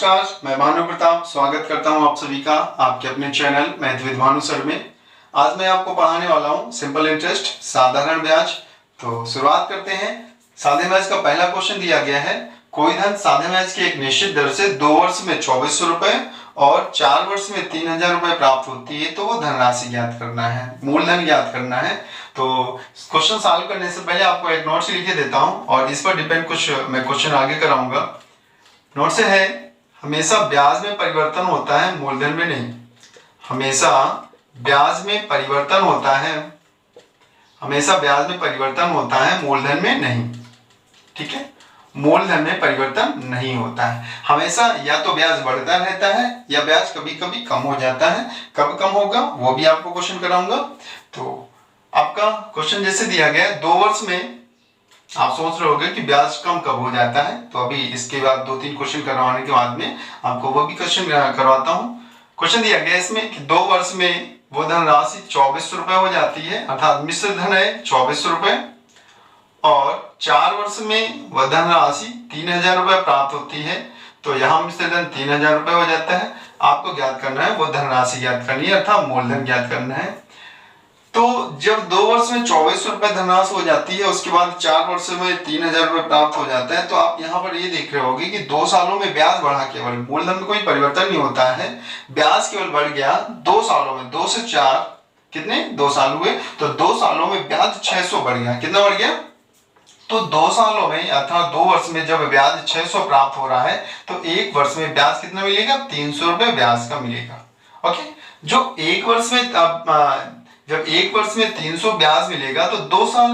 नमस्कार, मैं भानु प्रताप स्वागत करता हूं आप सभी का आपके अपने channel math with Bhanu sir में। आज मैं आपको पढ़ाने वाला हूं सिंपल इंटरेस्ट साधारण ब्याज। तो शुरुआत करते हैं। साधे ब्याज का पहला क्वेश्चन दिया गया है, कोई धन साधे ब्याज की एक निश्चित दर से 2 वर्ष में 2400 रुपए और 4 वर्ष में 3000 रुपए प्राप्त होती है, तो वो धनराशि ज्ञात करना है, मूलधन ज्ञात करना है। तो क्वेश्चन सॉल्व करने से पहले आपको एक नोट्स लिखे देता हूं और इस पर डिपेंड कुछ मैं क्वेश्चन आगे कराऊंगा। नोट से है, हमेशा ब्याज में परिवर्तन होता है, मूलधन में नहीं। हमेशा ब्याज में परिवर्तन होता है, हमेशा ब्याज में परिवर्तन होता है, मूलधन में नहीं। ठीक है, मूलधन में परिवर्तन नहीं होता है। हमेशा या तो ब्याज बढ़ता रहता है या ब्याज कभी कभी कम हो जाता है। कब कम होगा वो भी आपको क्वेश्चन कराऊंगा। तो आपका क्वेश्चन जैसे दिया गया है, 2 वर्ष में आप सोच रहे होंगे कि ब्याज कम कब हो जाता है, तो अभी इसके बाद 2-3 क्वेश्चन करवाने के बाद में आपको वो भी क्वेश्चन करवाता हूँ। क्वेश्चन दिया गया इसमें कि 2 वर्ष में वो धनराशि 2400 रुपए हो जाती है, अर्थात मिश्र धन है 2400 रुपए, और 4 वर्ष में वह धनराशि 3000 रुपए प्राप्त होती है। तो यहाँ मिश्र धन 3000 रुपए हो जाता है। आपको ज्ञात करना है वो धनराशि ज्ञात करनी है, अर्थात मूलधन ज्ञात करना है। तो जब 2 वर्ष में 2400 रुपए धनराशि हो जाती है, उसके बाद 4 वर्ष में 3000 रुपए प्राप्त हो जाता है, तो आप यहाँ पर ये देख रहे होंगे कि 2 सालों में ब्याज बढ़ा, केवल मूलधन में कोई परिवर्तन नहीं होता है, ब्याज केवल बढ़ गया 2 सालों में। 2 से 4 कितने 2 साल हुए, तो 2 सालों में ब्याज 600 बढ़ गया। कितना बढ़ गया? तो 2 सालों में अर्थात 2 वर्ष में जब ब्याज 600 प्राप्त हो रहा है, तो 1 वर्ष में ब्याज कितना मिलेगा? 300 रुपए ब्याज का मिलेगा। ओके, जो 1 वर्ष में जब 1 वर्ष में 300 ब्याज मिलेगा, तो 2 साल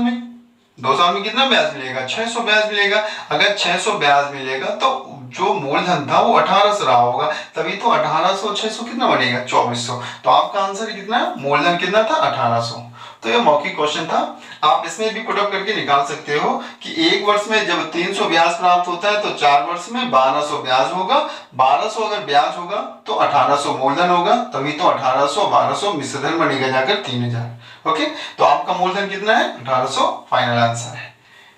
में कितना ब्याज मिलेगा? 600 ब्याज मिलेगा। अगर 600 ब्याज मिलेगा तो जो मूलधन था वो 1800 रहा होगा, तभी तो 1800 600 कितना बनेगा? 2400। तो आपका आंसर कितना है? मूलधन कितना था? 1800। तो ये मौखिक क्वेश्चन था, आप इसमें भी पुट अप करके निकाल सकते हो कि 1 वर्ष में जब 300 ब्याज प्राप्त होता है, तो 4 वर्ष में 1200 ब्याज होगा। 1200 अगर ब्याज होगा तो 1800 मूलधन होगा, तभी तो 1800 1200 मिश्र धन बनेगा जाकर 3000। ओके, तो आपका मूलधन कितना है? 1800 फाइनल आंसर है।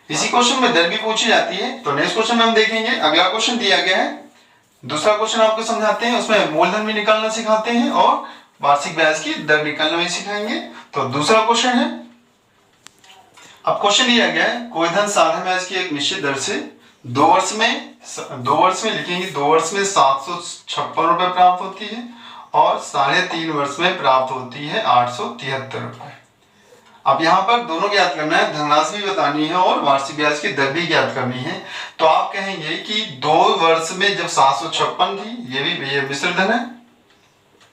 इसी क्वेश्चन में दर भी पूछी जाती है, तो नेक्स्ट क्वेश्चन में हम देखेंगे। अगला क्वेश्चन दिया गया है, दूसरा क्वेश्चन आपको समझाते हैं, उसमें मूलधन भी निकालना सिखाते हैं और वार्षिक ब्याज की दर निकालना भी सिखाएंगे। तो दूसरा क्वेश्चन है, अब क्वेश्चन दिया गया है, कोई धन साधे ब्याज की एक निश्चित दर से 2 वर्ष में लिखेंगे, 2 वर्ष में 756 रुपए प्राप्त होती है और 3.5 वर्ष में प्राप्त होती है 873 रुपए। अब यहाँ पर दोनों ज्ञात करना है, धनराशि भी बतानी है और वार्षिक ब्याज की दर भी ज्ञात करनी है। तो आप कहेंगे कि 2 वर्ष में जब 756 थी, ये मिश्र धन है,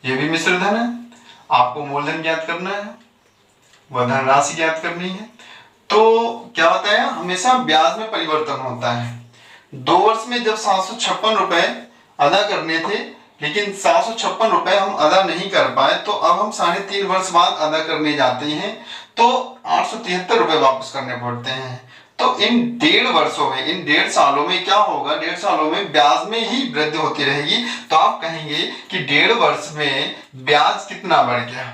ये भी मिश्र धन है, आपको मूलधन ज्ञात करना है, वह धनराशि ज्ञात करनी है। तो क्या बताया, हमेशा ब्याज में परिवर्तन होता है। 2 वर्ष में जब 756 रुपए अदा करने थे, लेकिन 756 रुपए हम अदा नहीं कर पाए, तो अब हम 3.5 वर्ष बाद अदा करने जाते हैं, तो 873 रुपए वापस करने पड़ते हैं। तो इन 1.5 वर्षों में, इन 1.5 सालों में क्या होगा? 1.5 सालों में ब्याज में ही वृद्धि होती रहेगी। तो आप कहेंगे कि 1.5 वर्ष में ब्याज कितना बढ़ गया?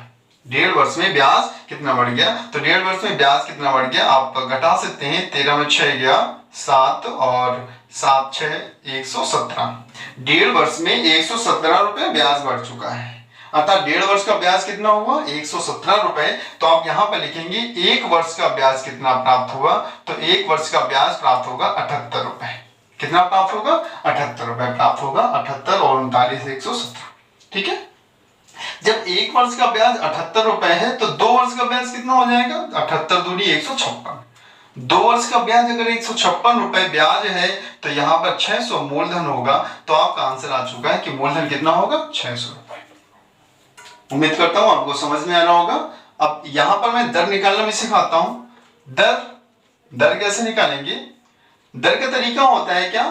1.5 वर्ष में ब्याज कितना बढ़ गया? तो 1.5 वर्ष में ब्याज कितना बढ़ गया आप घटा सकते हैं। 13 में 6 गया 7 और 7 6 117। 1.5 वर्ष में 117 रुपए ब्याज बढ़ चुका है, अर्थात 1.5 वर्ष का ब्याज कितना हुआ? 117 रुपए। तो आप यहाँ पर लिखेंगे 1 वर्ष का ब्याज कितना प्राप्त हुआ? तो 1 वर्ष का ब्याज प्राप्त होगा 78 रुपए। कितना प्राप्त होगा? 78 रुपए प्राप्त होगा। 78 और 39 117। ठीक है, जब 1 वर्ष का ब्याज 78 रुपए है, तो 2 वर्ष का ब्याज कितना हो जाएगा? 78 दूनी 156। 2 वर्ष का ब्याज अगर 156 रुपए ब्याज है, तो यहाँ पर 600 मूलधन होगा। तो आपका आंसर आ चुका है कि मूलधन कितना होगा? 600 रुपए। उम्मीद करता हूं आपको समझ में आ रहा होगा। अब यहां पर मैं दर निकालना भी सिखाता हूं। दर कैसे निकालेंगे? दर का तरीका होता है क्या?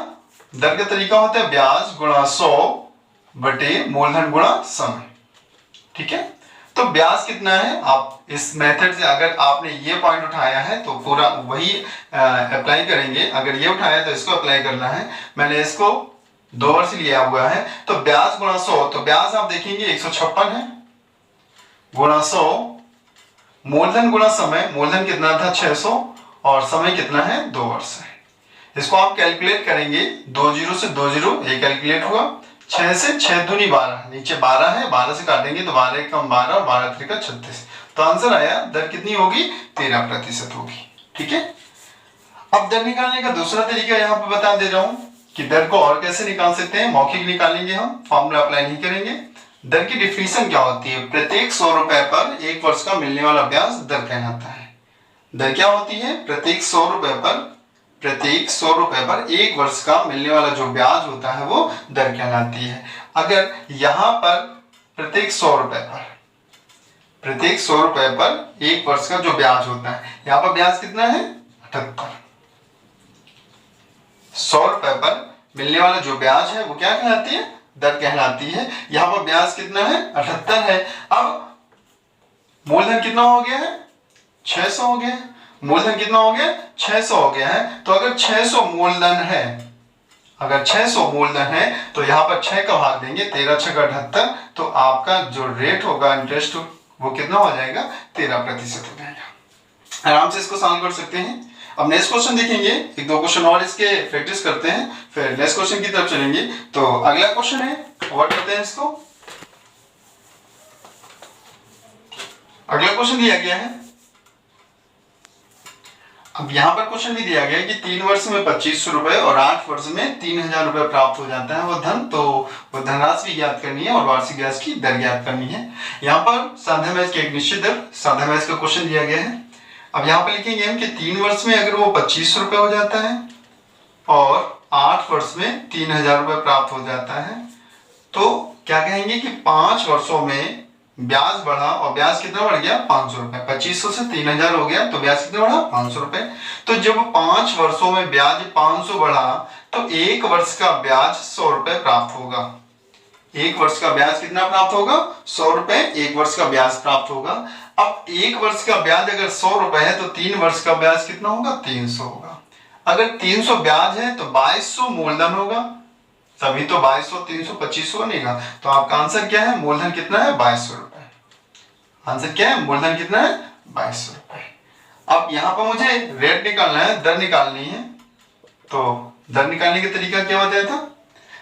दर का तरीका होता है ब्याज गुणा 100 बटे मूलधन गुणा समय। ठीक है, तो ब्याज कितना है? आप इस मेथड से अगर आपने ये पॉइंट उठाया है तो पूरा वही अप्लाई करेंगे। अगर ये उठाया तो इसको अप्लाई करना है। मैंने इसको 2 वर्ष लिया हुआ है, तो ब्याज गुणा 100, तो ब्याज आप देखेंगे 156 है, गुणा 100, मूलधन गुणा समय। मूलधन कितना था? 600 और समय कितना है? 2 वर्ष है। इसको आप कैलकुलेट करेंगे, 2 जीरो से 2 जीरो, ये कैलकुलेट हुआ। 6 से 6 दूनी 12, नीचे 12 है, 12 से काटेंगे तो 12 कम 12 और 12 त्रिका 36। तो आंसर आया दर कितनी होगी, 13% होगी। ठीक है। अब दर निकालने का दूसरा तरीका यहाँ पे बता दे रहा हूँ कि दर को और कैसे निकाल सकते हैं। मौखिक निकालेंगे हम, फॉर्मूला अप्लाई नहीं करेंगे। दर की डिफिनीशन क्या होती है, प्रत्येक 100 रुपए पर 1 वर्ष का मिलने वाला ब्याज दर कहलाता है। दर क्या होती है, प्रत्येक 100 रुपए पर 1 वर्ष का मिलने वाला जो ब्याज होता है वो दर कहलाती है। अगर यहाँ पर प्रत्येक 100 रुपए पर 1 वर्ष का जो ब्याज होता है, यहाँ पर ब्याज कितना है, 78। 100 रुपए पर मिलने वाला जो ब्याज है वो क्या कहलाती है, दर कहलाती है। यहाँ पर ब्याज कितना है, 78 है। अब मूलधन कितना हो गया है, 600 हो गया। मूलधन कितना हो गया, 600 हो गया है। तो अगर 600 मूलधन है, तो यहाँ पर 6 का भाग देंगे, 13 6 78, तो आपका जो रेट होगा इंटरेस्ट वो कितना हो जाएगा, 13% हो जाएगा। आराम से इसको सॉल्व कर सकते हैं। अब नेक्स्ट क्वेश्चन देखेंगे, 1-2 क्वेश्चन और इसके प्रैक्टिस करते हैं, फिर नेक्स्ट क्वेश्चन की तरफ चलेंगे। तो अगला क्वेश्चन है, वर्क करते हैं इसको। अगला क्वेश्चन दिया गया है। अब यहाँ पर क्वेश्चन भी दिया गया है कि 3 वर्ष में 2500 रुपए और 8 वर्ष में 3000 रुपए प्राप्त हो जाता है वो धन, तो वो धनराशि भी ज्ञात करनी है और वार्षिक ब्याज की दर ज्ञात करनी है। यहाँ पर साधा ब्याज की एक निश्चित दर, साधा ब्याज का क्वेश्चन दिया गया है। अब यहाँ पे लिखेंगे हम कि 3 वर्ष में अगर वो 2500 रुपए हो जाता है और 8 वर्ष में 3000 रुपए प्राप्त हो जाता है, तो क्या कहेंगे कि 5 वर्षों में ब्याज बढ़ा और ब्याज कितना बढ़ गया, 500 रुपए। 2500 से 3000 हो गया तो ब्याज कितना बढ़ा, 500 रुपए। तो जब 5 वर्षों में ब्याज 500 बढ़ा तो 1 वर्ष का ब्याज 100 रुपए प्राप्त होगा। 1 वर्ष का ब्याज कितना प्राप्त होगा, 100 रुपए 1 वर्ष का ब्याज प्राप्त होगा। अब 1 वर्ष का ब्याज अगर 100 रुपए है तो 3 वर्ष का ब्याज कितना होगा, 300 होगा। अगर 300 ब्याज है तो 2200 मूलधन होगा, तभी तो 2200 300 2500 बनेगा। तो आपका आंसर क्या है, मूलधन कितना है, 2200 रुपए। आंसर क्या है, मूलधन कितना है, 2200 रुपए। अब यहाँ पर मुझे रेट निकालना है, दर निकालनी है। तो दर निकालने का तरीका क्या बताया था,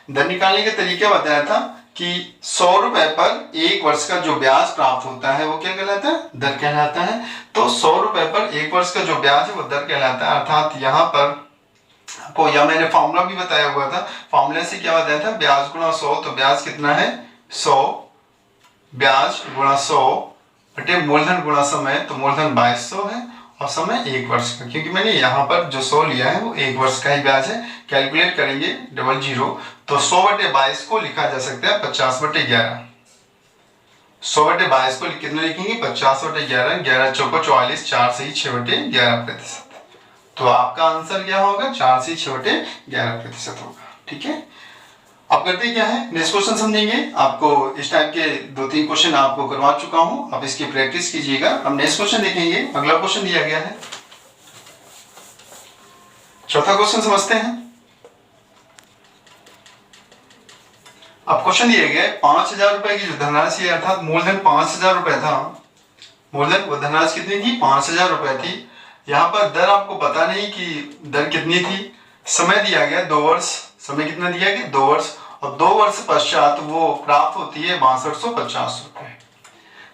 दर निकालने का तरीका बताया था कि 100 रुपए पर 1 वर्ष का जो ब्याज प्राप्त होता है वो क्या कहलाता है, दर कहलाता है। तो 100 रुपए पर 1 वर्ष का जो ब्याज है वो दर कहलाता है। अर्थात यहाँ पर आपको, या मैंने फॉर्मूला भी बताया हुआ था, फॉर्मूले से क्या बताया था, ब्याज गुणा 100, तो ब्याज कितना है 100, ब्याज गुणा 100 बटे मूलधन गुणा समय, तो मूलधन 2200 है और समय 1 वर्ष का, क्योंकि मैंने यहाँ पर जो 100 लिया है वो 1 वर्ष का ही ब्याज है। कैलकुलेट करेंगे 00, तो 100 बटे 22 को लिखा जा सकता है 50 बटे 11। 100 बटे 22 को कितना लिखेंगे, 50 बटे 11, 11 चौको 44, 4 से ही 6 बटे 11%। तो आपका आंसर क्या होगा, 4 से 6 बटे 11% होगा। ठीक है। अब करते क्या है, नेक्स्ट क्वेश्चन समझेंगे। आपको इस टाइप के 2-3 क्वेश्चन आपको करवा चुका हूं, अब इसकी प्रैक्टिस कीजिएगा। अब नेक्स्ट क्वेश्चन देखेंगे। अगला क्वेश्चन दिया गया है, चौथा क्वेश्चन समझते हैं। अब क्वेश्चन दिया गया है 5000 रुपए की जो धनराशि है, अर्थात मूलधन 5000 रुपए था, मूलधन वो धनराशि कितनी थी, 5000 रुपए थी। यहाँ पर दर आपको पता नहीं कि दर कितनी थी। समय दिया गया 2 वर्ष, समय कितना दिया गया, 2 वर्ष, और 2 वर्ष पश्चात वो प्राप्त होती है 6250 रुपए।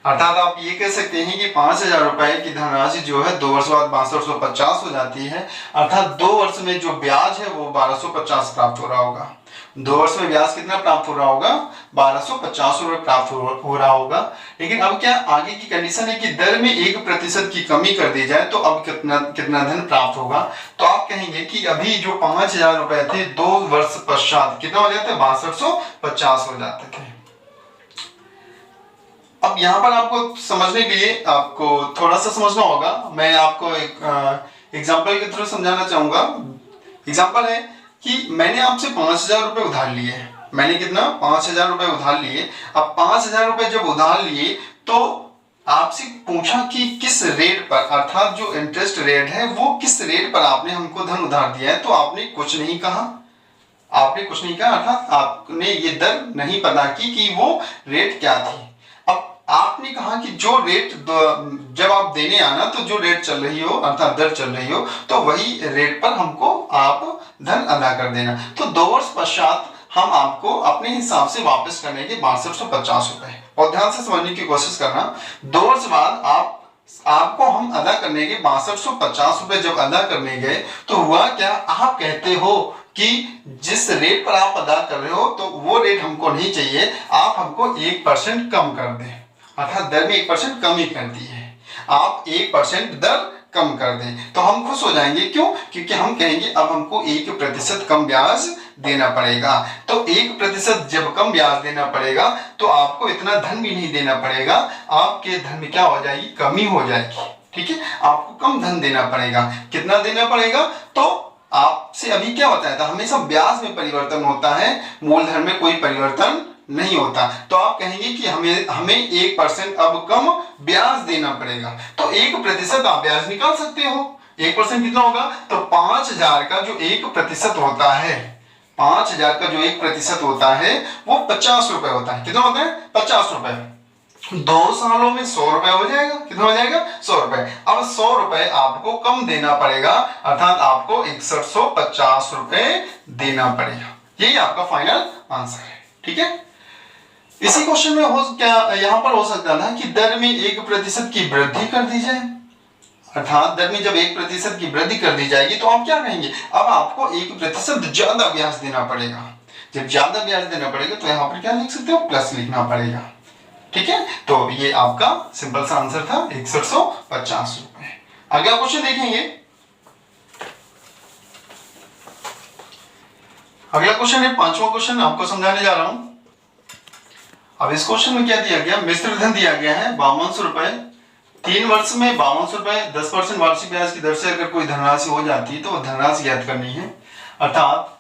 अर्थात आप ये कह सकते हैं कि 5000 रुपए की धनराशि जो है 2 वर्ष बाद 6250 हो जाती है। अर्थात 2 वर्ष में जो ब्याज है वो 1250 प्राप्त हो रहा होगा। 2 वर्ष में ब्याज कितना प्राप्त हो रहा होगा, 1250 रुपए प्राप्त हो रहा होगा। लेकिन अब क्या आगे की कंडीशन है कि दर में 1% की कमी कर दी जाए तो अब कितना धन प्राप्त होगा। तो आप कहेंगे कि अभी जो 5000 रुपए थे 2 वर्ष पश्चात कितना हो जाते, 6250 हो जाते थे। अब यहाँ पर आपको समझने के लिए आपको थोड़ा सा समझना होगा। मैं आपको एक एग्जाम्पल के थ्रू समझाना चाहूंगा। एग्जाम्पल है कि मैंने आपसे 5000 रुपए उधार लिए, मैंने कितना, 5000 रुपए उधार लिए। अब 5000 रुपए जब उधार लिए तो आपसे पूछा कि किस रेट पर, अर्थात जो इंटरेस्ट रेट है वो किस रेट पर आपने हमको धन उधार दिया है। तो आपने कुछ नहीं कहा, अर्थात आपने ये दर नहीं पता की कि वो रेट क्या थी। अब आपने कहा कि जो रेट जब आप देने आना तो जो रेट चल रही हो अर्थात दर चल रही हो तो वही रेट पर हमको आप धन अदा कर देना। तो 2 वर्ष पश्चात हम आपको अपने हिसाब से वापस करने के 6250 रुपए। और ध्यान से समझने की कोशिश करना, 2 वर्ष बाद आपको हम अदा करने के 6250 रुपए जब अदा करने गए तो हुआ क्या, आप कहते हो कि जिस रेट पर आप अदा कर रहे हो तो वो रेट हमको नहीं चाहिए, आप हमको 1% कम कर दें, अर्थात दर में 1% कमी कर दी है, आप 1% दर कम कर दें। तो हम खुश हो जाएंगे, क्यों? क्योंकि हम कहेंगे अब हमको 1% कम ब्याज देना पड़ेगा। तो 1% जब कम ब्याज देना पड़ेगा तो आपको इतना धन भी नहीं देना पड़ेगा, आपके धन में क्या हो जाएगी, कमी हो जाएगी। ठीक है, आपको कम धन देना पड़ेगा। कितना देना पड़ेगा? तो आपसे अभी क्या होता है, हमेशा ब्याज में परिवर्तन होता है, मूलधन में कोई परिवर्तन नहीं होता। तो आप कहेंगे कि हमें 1% अब कम ब्याज देना पड़ेगा। तो 1% आप ब्याज निकाल सकते हो। 1% कितना होगा? तो 5000 का जो 1% होता है, 5000 का जो 1% होता है वो 50 रुपए होता है। कितना होता है? 50 रुपए। 2 सालों में 100 रुपए हो जाएगा। कितना हो जाएगा? 100 रुपए। अब 100 रुपए आपको कम देना पड़ेगा, अर्थात आपको 6150 रुपए देना पड़ेगा। यही आपका फाइनल आंसर है। ठीक है, इसी क्वेश्चन में यहाँ पर हो सकता था कि दर में 1% की वृद्धि कर दी जाए, अर्थात दर में जब 1% की वृद्धि कर दी जाएगी तो आप क्या कहेंगे, अब आपको 1% ज्यादा ब्याज देना पड़ेगा। जब ज्यादा ब्याज देना पड़ेगा तो यहाँ पर क्या लिख सकते हो, प्लस लिखना पड़ेगा। ठीक है, तो ये आपका सिंपल सा आंसर था 6150 रुपए। अगला क्वेश्चन देखेंगे। अगला क्वेश्चन है 5वां क्वेश्चन, आपको समझाने जा रहा हूं। अब इस क्वेश्चन में क्या दिया गया, मिश्र धन दिया गया है 5200 रुपए। 3 वर्ष में 5200 रुपए 10% वार्षिक ब्याज की दर से अगर कोई धनराशि हो जाती है तो वो धनराशि ज्ञात करनी है, अर्थात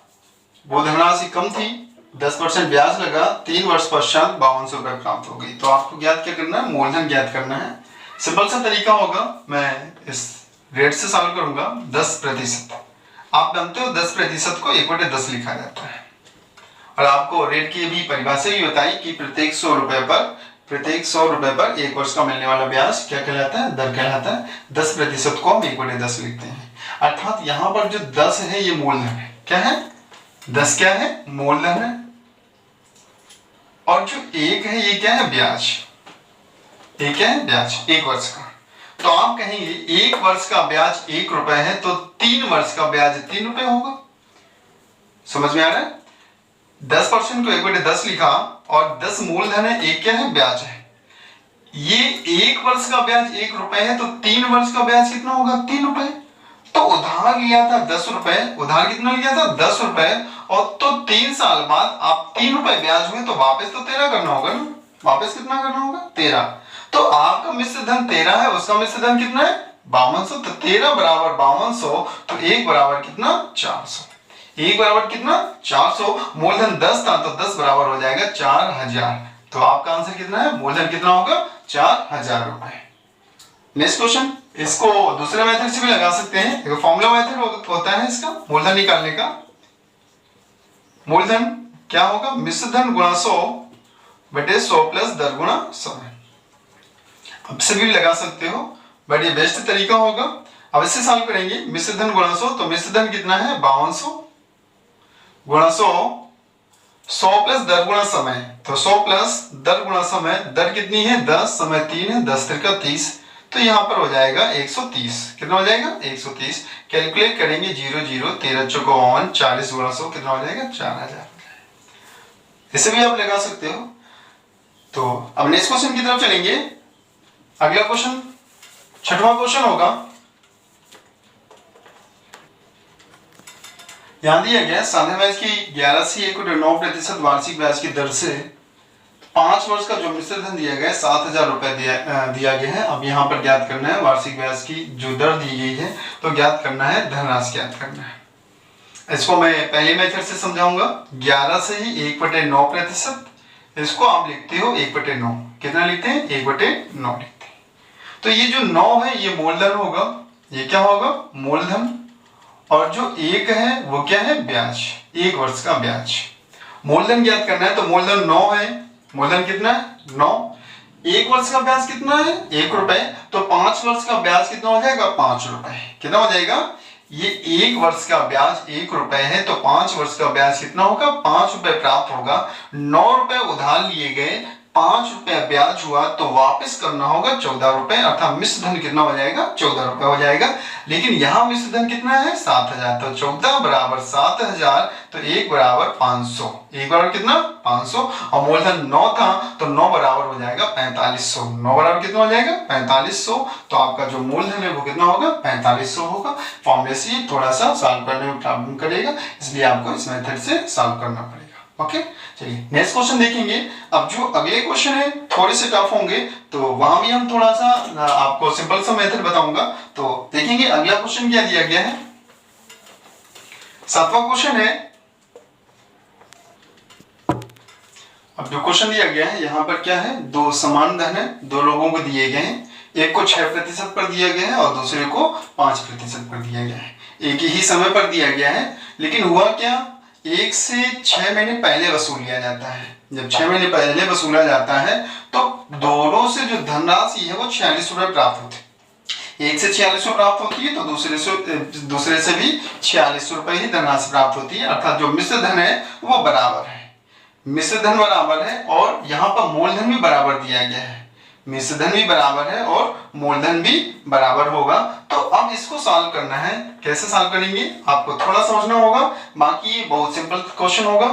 वो धनराशि कम थी, 10% ब्याज लगा, 3 वर्ष पश्चात 5200 रुपए प्राप्त हो गई। तो आपको ज्ञात क्या करना है, मूलधन ज्ञात करना है। सिंपल सा तरीका होगा, मैं इस रेट से सॉल्व करूंगा। 10%, आप जानते हो 10% को 1/10 लिखा जाता है। और आपको रेट की भी परिभाषा भी बताई कि प्रत्येक 100 रुपए पर 1 वर्ष का मिलने वाला ब्याज क्या कहलाता है, दर कहलाता है। 10% को हम 1/10 लिखते हैं, अर्थात यहाँ पर जो 10 है ये मूलधन है। क्या है? 10 क्या है? मूलधन है। और जो 1 है ये क्या है, ब्याज। 1 क्या है? ब्याज, 1 वर्ष का। तो आप कहेंगे 1 वर्ष का ब्याज 1 रुपए है तो 3 वर्ष का ब्याज 3 रुपए होगा। समझ में आ रहा है? 10% को 1/10 लिखा और 10 मूलधन है, 1 क्या है, ब्याज है। ये 1 वर्ष का ब्याज 1 रुपए है तो 3 वर्ष का ब्याज कितना होगा, 3 रुपए। तो उधार लिया था 10 रुपए, उधार कितना लिया था, 10 रुपए, और तो 3 साल बाद आप 3 रुपए ब्याज हुए तो वापस तो 13 करना होगा ना, वापस कितना करना होगा, 13। तो आपका मिश्र धन 13 है, उसका मिश्र धन कितना है, 5200। तो 13 बराबर 5200, तो 1 बराबर कितना, 400। 1 बराबर कितना, 400। मूलधन 10 था तो 10 बराबर हो जाएगा 4000। तो आपका आंसर कितना है, मूलधन कितना होगा, 4000 रुपए। नेक्स्ट क्वेश्चन, इसको दूसरे मेथड से भी लगा सकते हैं। एक फॉर्मूला मेथड होता है इसका मूलधन निकालने का। मूलधन क्या होगा, मिश्र धन गुणा 100/100 प्लस दर गुणा समय। अब से भी लगा सकते हो, बट ये बेस्ट तरीका होगा। अब इससे सॉल्व करेंगे, मिश्र धन गुणा 100, तो मिश्र धन कितना है, 5200 गुणा 100 प्लस दर गुणा समय। तो 100 प्लस दर गुणा समय, दर कितनी है, 10, समय 3 है, 10 × 30, तो यहाँ पर हो जाएगा 130। कितना हो जाएगा, 130। कैलकुलेट करेंगे 0 0 13 × 52, 40 गुणा 100 कितना हो जाएगा, 4000। इसे भी आप लगा सकते हो। तो अब नेक्स्ट क्वेश्चन की तरफ चलेंगे। अगला क्वेश्चन 6वां क्वेश्चन होगा। यहां दिया गया साधारण ब्याज की 11 से 1/9% वार्षिक ब्याज की दर से 5 वर्ष का जो मिश्र धन दिया गया है 7000 रुपए दिया गया है। अब यहाँ पर ज्ञात करना है वार्षिक ब्याज की जो दर दी गई है, तो ज्ञात करना है, धनराशि ज्ञात करना है। इसको मैं पहले मेथड से समझाऊंगा। 11 से ही 1/9%, इसको आप लिखते हो 1/9। कितना लिखते हैं, 1/9 लिखते हैं। तो ये जो 9 है ये मूलधन होगा, ये क्या होगा, मूलधन। और जो 1 है वो क्या है, ब्याज, 1 वर्ष का ब्याज। मूलधन ज्ञात करना है तो मूलधन 9 है, मूलधन कितना है, 9। 1 वर्ष का ब्याज कितना है 1 रुपए, तो 5 वर्ष का ब्याज कितना हो जाएगा 5 रुपए। कितना हो जाएगा, ये 1 वर्ष का ब्याज 1 रुपए है, तो 5 वर्ष का ब्याज कितना होगा 5 रुपए प्राप्त होगा। 9 रुपए उधार लिए गए, 5 रुपया ब्याज हुआ, तो वापस करना होगा 14 रुपए, अर्थात मिश्र धन कितना हो जाएगा 14 रुपए हो जाएगा। लेकिन यहाँ मिश्र धन कितना है 7000, तो 14 बराबर 7000, तो 1 बराबर 500, 1 बराबर कितना 500, और मूलधन 9 था तो 9 बराबर हो जाएगा 4500, 9 बराबर कितना हो जाएगा 4500, तो आपका जो मूलधन है वो कितना होगा 4500 होगा। फॉर्मूले से थोड़ा सा सॉल्व करने में प्रॉब्लम करेगा, इसलिए आपको इस मेथड से सॉल्व करना पड़ेगा। ओके, चलिए नेक्स्ट क्वेश्चन देखेंगे। अब जो अगले क्वेश्चन है थोड़े से टफ होंगे, तो वहां भी हम थोड़ा सा आपको सिंपल सा मेथड बताऊंगा। तो देखेंगे अगला क्वेश्चन क्या दिया गया है। 7वां क्वेश्चन है। अब जो क्वेश्चन दिया गया है यहाँ पर क्या है, दो समान धन है, दो लोगों को दिए गए हैं, एक को 6% पर दिया गया है और दूसरे को 5% पर दिया गया है। एक ही समय पर दिया गया है, लेकिन हुआ क्या, 1 से 6 महीने पहले वसूल लिया जाता है। जब 6 महीने पहले वसूला जाता है तो दोनों से जो धनराशि है वो 46 रुपए प्राप्त होती है। 1 से 46 प्राप्त होती है, तो दूसरे से भी 46 रुपए ही धनराशि प्राप्त होती है, अर्थात जो मिश्र धन है वो बराबर है, मिश्र धन बराबर है, और यहाँ पर मूलधन भी बराबर दिया गया है, मिश्र धन भी बराबर है और मूलधन भी बराबर होगा। तो अब इसको सॉल्व करना है, कैसे सॉल्व करेंगे आपको थोड़ा समझना होगा, बाकी बहुत सिंपल क्वेश्चन होगा।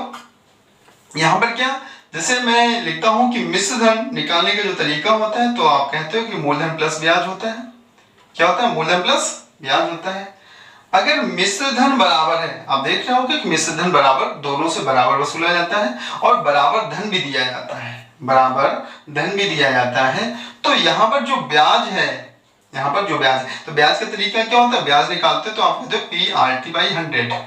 यहाँ पर क्या, जैसे मैं लिखता हूं कि मिश्र धन निकालने का जो तरीका होता है, तो आप कहते हो कि मूलधन प्लस ब्याज होता है। क्या होता है, मूलधन प्लस ब्याज होता है। अगर मिश्र धन बराबर है, आप देख रहे हो कि मिश्र धन बराबर, दोनों से बराबर वसूला जाता है और बराबर धन भी दिया जाता है, बराबर धन भी दिया जाता है, तो यहाँ पर जो ब्याज है, यहाँ पर जो ब्याज है, तो ब्याज का तरीका क्या होता है, ब्याज निकालते तो आप कहते हो PRT/100,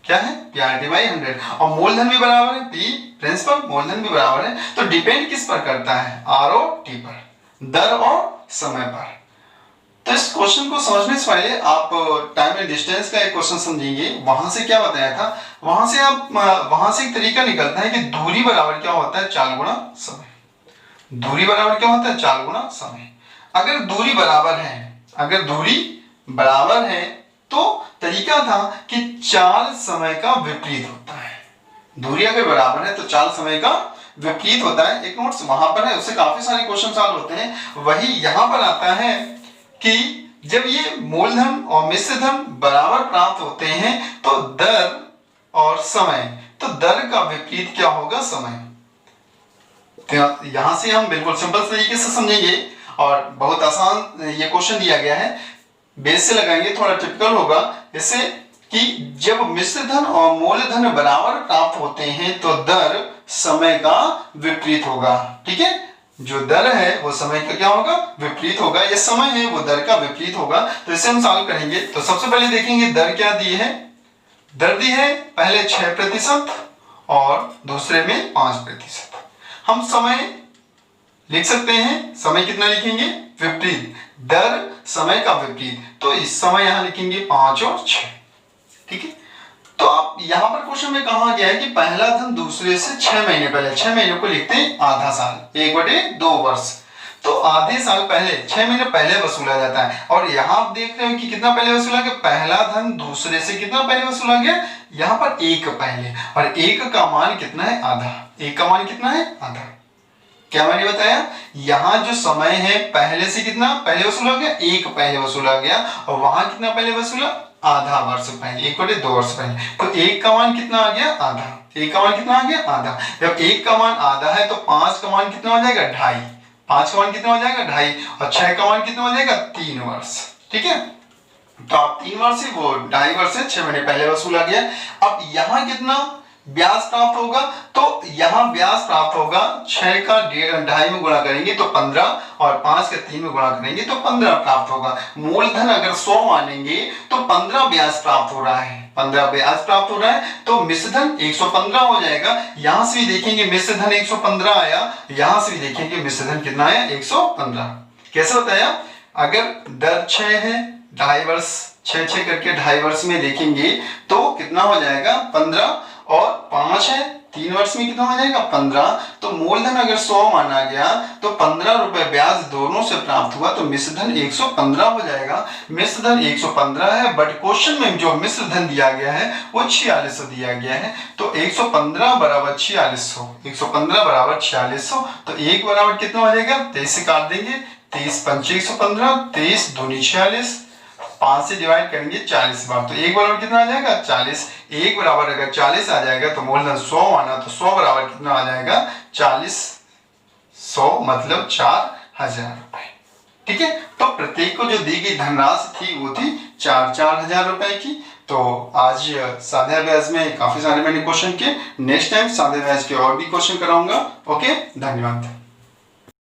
क्या है PRT/100, और मूलधन भी बराबर है, P प्रिंसिपल, मूलधन भी बराबर है, तो डिपेंड किस पर करता है, R और T पर, दर और समय पर। तो इस क्वेश्चन को समझने से पहले आप टाइम एंड डिस्टेंस का एक क्वेश्चन समझेंगे। वहां से क्या बताया था, वहां से एक तरीका निकलता है कि दूरी बराबर क्या होता है 4 गुणा समय। दूरी बराबर क्या होता है 4 गुणा समय। अगर दूरी बराबर है तो तरीका था कि 4 समय का विपरीत होता है। दूरी अगर बराबर है तो 4 समय का विपरीत होता है। एक नोट्स वहां पर है, उससे काफी सारे क्वेश्चन सॉल्व होते हैं। वही यहां पर आता है कि जब ये मूलधन और मिश्र धन बराबर प्राप्त होते हैं तो दर और समय, तो दर का विपरीत क्या होगा, समय। तो यहां से हम बिल्कुल सिंपल तरीके से समझेंगे, और बहुत आसान ये क्वेश्चन दिया गया है, बेस से लगाएंगे, थोड़ा टिपिकल होगा इससे, कि जब मिश्र धन और मूलधन बराबर प्राप्त होते हैं तो दर समय का विपरीत होगा। ठीक है, जो दर है वो समय का क्या होगा, विपरीत होगा। ये समय है वो दर का विपरीत होगा। तो इसे हम सॉल्व करेंगे। तो सबसे पहले देखेंगे दर क्या दी है। दर दी है पहले 6% और दूसरे में 5%। हम समय लिख सकते हैं, समय कितना लिखेंगे, विपरीत, दर समय का विपरीत, तो इस समय यहां लिखेंगे 5 और 6। ठीक है, तो आप यहां पर क्वेश्चन में कहा गया है कि पहला धन दूसरे से 6 महीने पहले, 6 महीने को लिखते हैं आधा साल, 1/2 वर्ष, तो आधे साल पहले, 6 महीने पहले वसूला जाता है। और यहां आप देख रहे हो कि कितना पहले वसूला गया, पहला धन दूसरे से कितना पहले वसूला गया, यहां पर 1 पहले, और 1 का मान कितना है, आधा। 1 का मान कितना है, आधा। क्या मैंने बताया, यहां जो समय है पहले से कितना पहले वसूला गया, 1 पहले वसूला गया, और वहां कितना पहले वसूला, आधा वर्ष पहले, 1/2 वर्ष पहले। तो 1 का मान कितना आ गया, आधा। 1 का मान कितना आ गया, आधा। जब 1 का मान आधा है तो 5 का मान कितना हो जाएगा, 2.5। 5 का मान कितना हो जाएगा, 2.5, और 6 का मान कितना हो जाएगा, 3 वर्ष। ठीक है, तो आप 3 वर्ष से, वो 2.5 वर्ष से 6 महीने पहले वसूला गया। अब यहाँ कितना ब्याज प्राप्त होगा, तो यहाँ ब्याज प्राप्त होगा 6 का 2.5 में गुणा करेंगे तो 15, और 5 का 3 में गुणा करेंगे तो 15 प्राप्त होगा। मूलधन अगर 100 मानेंगे तो 15 ब्याज प्राप्त हो रहा है, 15 ब्याज प्राप्त हो रहा है, तो मिश्र धन 115 हो जाएगा। यहां से भी देखेंगे मिश्र धन 115 आया, यहां से भी देखेंगे मिश्र धन कितना आया, 115। कैसे बताया, अगर दर 6 है, 2.5 वर्ष, 6 करके 2.5 वर्ष में देखेंगे तो कितना हो जाएगा, 15, और 5 है, 3 वर्ष में कितना हो जाएगा 15। तो मूलधन अगर 100 माना गया तो 15 रुपए ब्याज दोनों से प्राप्त हुआ, तो मिश्र धन 115 हो जाएगा। मिश्र धन 115 है, बट क्वेश्चन में जो मिश्र धन दिया गया है वो 4600 दिया गया है। तो 115 बराबर 4600, 115 बराबर 4600। तो 1 बराबर कितना हो जाएगा 23 से काट देंगे, 23 पंचे 115, 23 दूनी 46, 5 से डिवाइड करेंगे 40 बार, तो 1 बराबर कितना आ जाएगा 40। 1 बराबर अगर 40 आ जाएगा तो मूलधन 100 आना, तो 100 बराबर कितना आ जाएगा 40, 100 मतलब 4000 रुपए। ठीक है, तो प्रत्येक को जो दी गई धनराशि थी वो थी 4,000 रुपए की। तो आज साधारण ब्याज में काफी सारे मैंने क्वेश्चन किए, नेक्स्ट टाइम साधारण ब्याज के और भी क्वेश्चन कराऊंगा। ओके, धन्यवाद।